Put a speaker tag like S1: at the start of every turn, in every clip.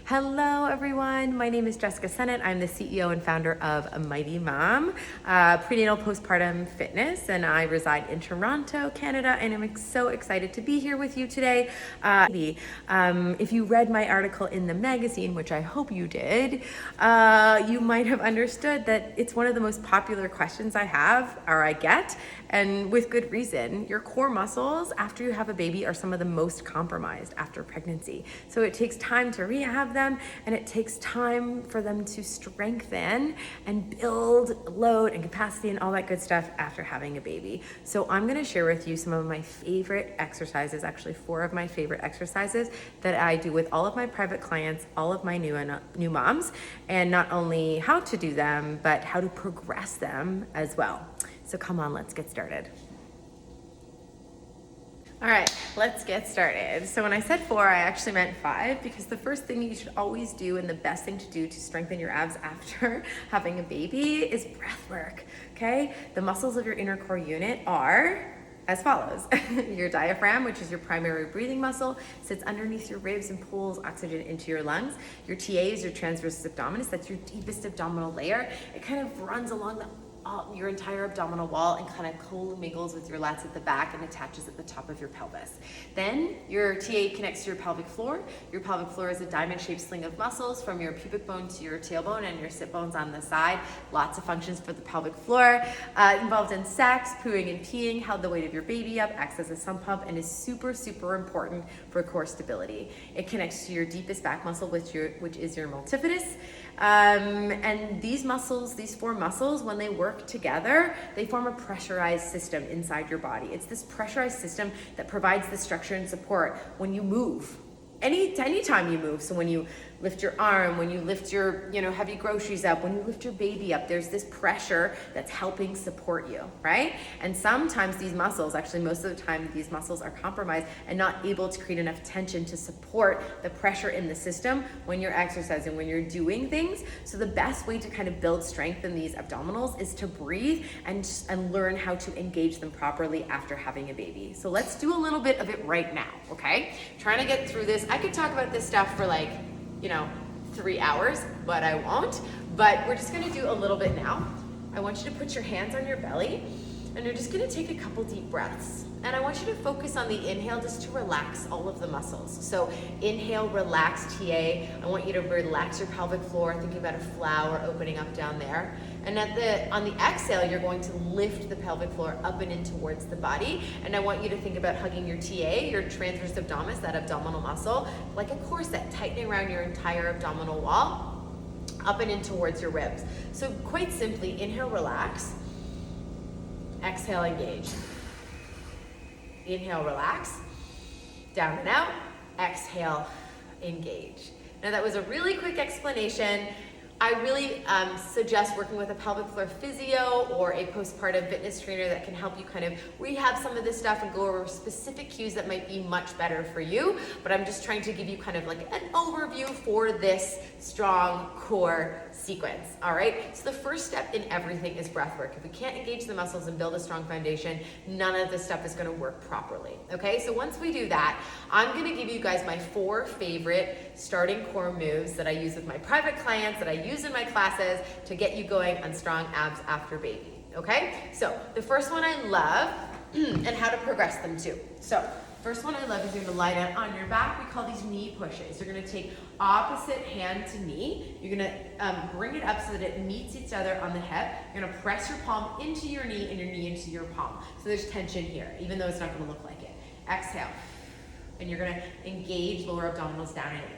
S1: Hello everyone, my name is Jessica Sennett. I'm the CEO and founder of Mighty Mom, prenatal postpartum fitness, and I reside in Toronto, Canada, and I'm so excited to be here with you today. If you read my article in the magazine, which I hope you did, you might have understood that it's one of the most popular questions I have, or I get, and with good reason. Your core muscles after you have a baby are some of the most compromised after pregnancy. So it takes time to rehab them, and it takes time for them to strengthen and build load and capacity and all that good stuff after having a baby. So I'm gonna share with you some of my favorite exercises, actually 4 of my favorite exercises that I do with all of my private clients, all of my new moms, and not only how to do them, but how to progress them as well. So come on, let's get started. All right, let's get started. So when I said 4, I actually meant 5, because the first thing you should always do and the best thing to do to strengthen your abs after having a baby is breath work, okay? The muscles of your inner core unit are as follows. Your diaphragm, which is your primary breathing muscle, sits underneath your ribs and pulls oxygen into your lungs. Your TA is your transversus abdominis, that's your deepest abdominal layer. It kind of runs along your entire abdominal wall and kind of co-mingles with your lats at the back and attaches at the top of your pelvis. Then your TA connects to your pelvic floor. Your pelvic floor is a diamond-shaped sling of muscles from your pubic bone to your tailbone and your sit bones on the side. Lots of functions for the pelvic floor. Involved in sex, pooing and peeing, held the weight of your baby up, acts as a sump pump, and is super, super important for core stability. It connects to your deepest back muscle, which is your multifidus. And these muscles, these 4 muscles, when they work together, they form a pressurized system inside your body. It's this pressurized system that provides the structure and support when you move. Anytime you move. So when you lift your arm, when you lift your heavy groceries up, when you lift your baby up, there's this pressure that's helping support you, right? And sometimes these muscles, actually most of the time, these muscles are compromised and not able to create enough tension to support the pressure in the system when you're exercising, when you're doing things. So the best way to kind of build strength in these abdominals is to breathe and learn how to engage them properly after having a baby. So let's do a little bit of it right now, okay? Trying to get through this. I could talk about this stuff for 3 hours, but I won't. But we're just gonna do a little bit now. I want you to put your hands on your belly, and you're just gonna take a couple deep breaths. And I want you to focus on the inhale just to relax all of the muscles. So inhale, relax TA. I want you to relax your pelvic floor, thinking about a flower opening up down there. And on the exhale, you're going to lift the pelvic floor up and in towards the body. And I want you to think about hugging your TA, your transverse abdominis, that abdominal muscle, like a corset, tightening around your entire abdominal wall, up and in towards your ribs. So quite simply, inhale, relax. Exhale, engage. Inhale, relax. Down and out. Exhale, engage. Now that was a really quick explanation. I really suggest working with a pelvic floor physio or a postpartum fitness trainer that can help you kind of rehab some of this stuff and go over specific cues that might be much better for you. But I'm just trying to give you kind of like an overview for this strong core sequence, all right? So the first step in everything is breath work. If we can't engage the muscles and build a strong foundation, none of this stuff is gonna work properly, okay? So once we do that, I'm gonna give you guys my 4 favorite starting core moves that I use with my private clients, that I use in my classes to get you going on strong abs after baby, okay? So the first one I love, and how to progress them too. So first one I love is you're gonna lie down on your back. We call these knee pushes. You're gonna take opposite hand to knee. You're gonna bring it up so that it meets each other on the hip. You're gonna press your palm into your knee and your knee into your palm. So there's tension here, even though it's not gonna look like it. Exhale. And you're gonna engage lower abdominals down and in.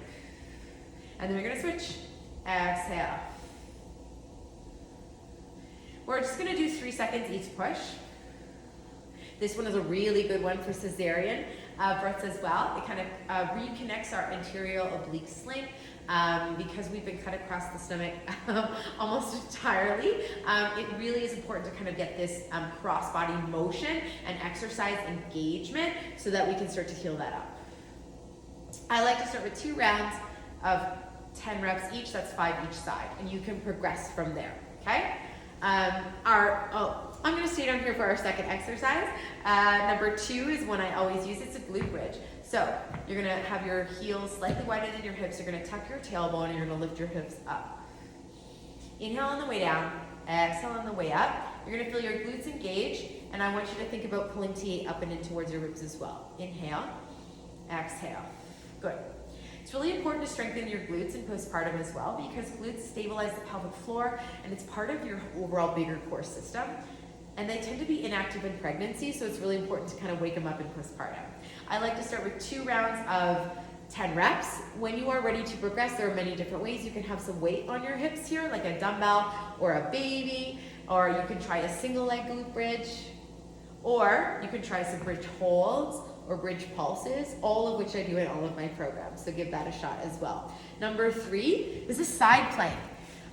S1: And then we're gonna switch. Exhale. We're just gonna do 3 seconds each push. This one is a really good one for cesarean births as well. It kind of reconnects our anterior oblique sling because we've been cut across the stomach almost entirely. It really is important to kind of get this cross-body motion and exercise engagement so that we can start to heal that up. I like to start with 2 rounds of 10 reps each, that's 5 each side, and you can progress from there, okay? I'm gonna stay down here for our second exercise. Number 2 is one I always use, it's a glute bridge. So you're gonna have your heels slightly wider than your hips. You're gonna tuck your tailbone and you're gonna lift your hips up. Inhale on the way down, exhale on the way up. You're gonna feel your glutes engage, and I want you to think about pulling T8 up and in towards your ribs as well. Inhale, exhale. Good. It's really important to strengthen your glutes in postpartum as well, because glutes stabilize the pelvic floor and it's part of your overall bigger core system. And they tend to be inactive in pregnancy, so it's really important to kind of wake them up in postpartum. I like to start with 2 rounds of 10 reps. When you are ready to progress, there are many different ways. You can have some weight on your hips here, like a dumbbell or a baby, or you can try a single leg glute bridge, or you can try some bridge holds or bridge pulses, all of which I do in all of my programs, so give that a shot as well. Number 3 is a side plank.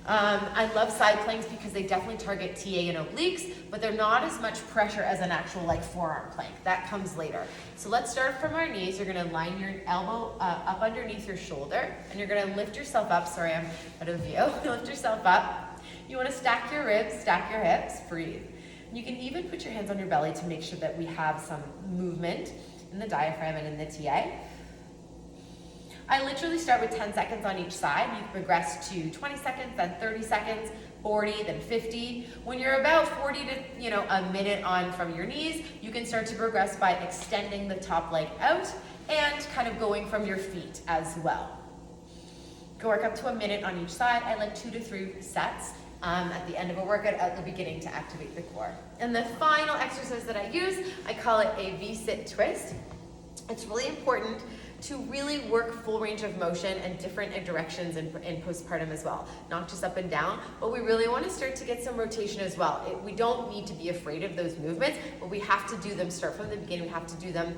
S1: I love side planks because they definitely target TA and obliques, but they're not as much pressure as an actual like forearm plank. That comes later. So let's start from our knees. You're gonna line your elbow up underneath your shoulder, and you're gonna lift yourself up. Sorry, I'm out of view. Lift yourself up. You wanna stack your ribs, stack your hips, breathe. You can even put your hands on your belly to make sure that we have some movement in the diaphragm and in the TA. I literally start with 10 seconds on each side. You can progress to 20 seconds, then 30 seconds, 40, then 50. When you're about 40 to a minute on from your knees, you can start to progress by extending the top leg out and kind of going from your feet as well. Go work up to a minute on each side. I like 2 to 3 sets at the end of a workout at the beginning to activate the core. And the final exercise that I use, I call it a V-sit twist. It's really important to really work full range of motion and different directions in postpartum as well, not just up and down, but we really want to start to get some rotation as well. We don't need to be afraid of those movements, but we have to do them, start from the beginning, we have to do them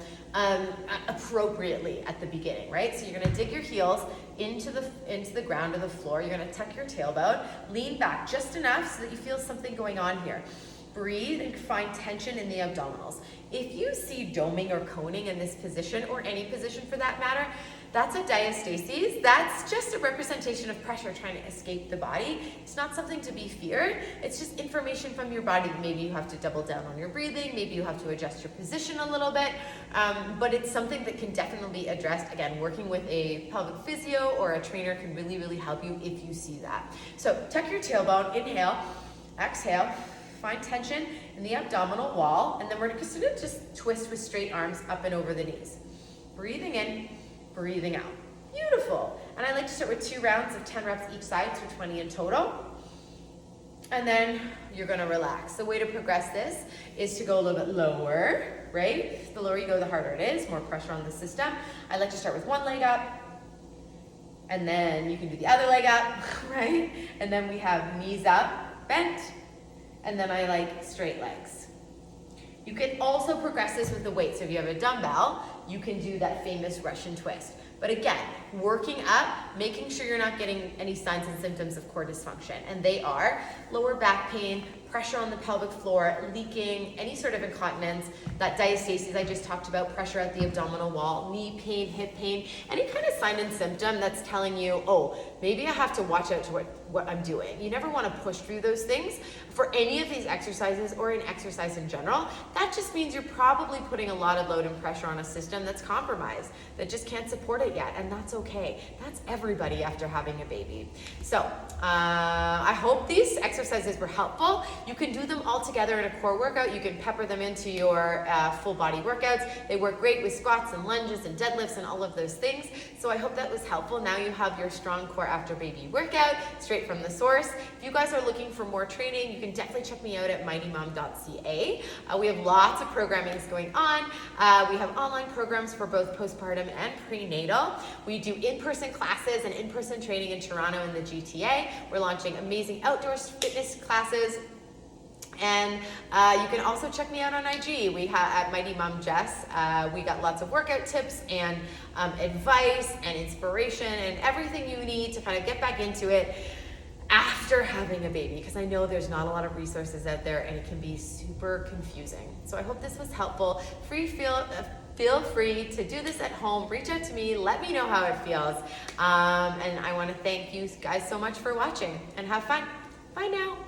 S1: appropriately at the beginning, right? So you're gonna dig your heels into the ground of the floor, you're gonna tuck your tailbone, lean back just enough so that you feel something going on here. Breathe and find tension in the abdominals. If you see doming or coning in this position, or any position for that matter, that's a diastasis. That's just a representation of pressure trying to escape the body. It's not something to be feared. It's just information from your body. Maybe you have to double down on your breathing. Maybe you have to adjust your position a little bit. But it's something that can definitely be addressed. Again, working with a pelvic physio or a trainer can really, really help you if you see that. So tuck your tailbone, inhale, exhale. Find tension in the abdominal wall, and then we're just gonna twist with straight arms up and over the knees. Breathing in, breathing out. Beautiful. And I like to start with 2 rounds of 10 reps each side, so 20 in total. And then you're gonna relax. The way to progress this is to go a little bit lower, right? The lower you go, the harder it is, more pressure on the system. I like to start with 1 leg up, and then you can do the other leg up, right? And then we have knees up, bent, and then I like straight legs. You can also progress this with the weight. So if you have a dumbbell, you can do that famous Russian twist. But again, working up, making sure you're not getting any signs and symptoms of core dysfunction. And they are lower back pain, pressure on the pelvic floor, leaking, any sort of incontinence, that diastasis I just talked about, pressure at the abdominal wall, knee pain, hip pain, any kind of sign and symptom that's telling you, oh, maybe I have to watch out to what I'm doing. You never want to push through those things for any of these exercises or in exercise in general. That just means you're probably putting a lot of load and pressure on a system that's compromised, that just can't support it yet, and that's okay. That's everybody after having a baby. So I hope these exercises were helpful. You can do them all together in a core workout. You can pepper them into your full body workouts. They work great with squats and lunges and deadlifts and all of those things. So I hope that was helpful. Now you have your strong core after baby workout straight from the source. If you guys are looking for more training, you can definitely check me out at mightymom.ca. We have lots of programming going on. We have online programs for both postpartum and prenatal. We do in-person classes and in-person training in Toronto and the GTA. We're launching amazing outdoor fitness classes. And you can also check me out on IG. We have at Mighty Mom Jess. We got lots of workout tips and advice and inspiration and everything you need to kind of get back into it after having a baby, because I know there's not a lot of resources out there and it can be super confusing. So I hope this was helpful. Feel free to do this at home. Reach out to me. Let me know how it feels. And I want to thank you guys so much for watching, and have fun. Bye now.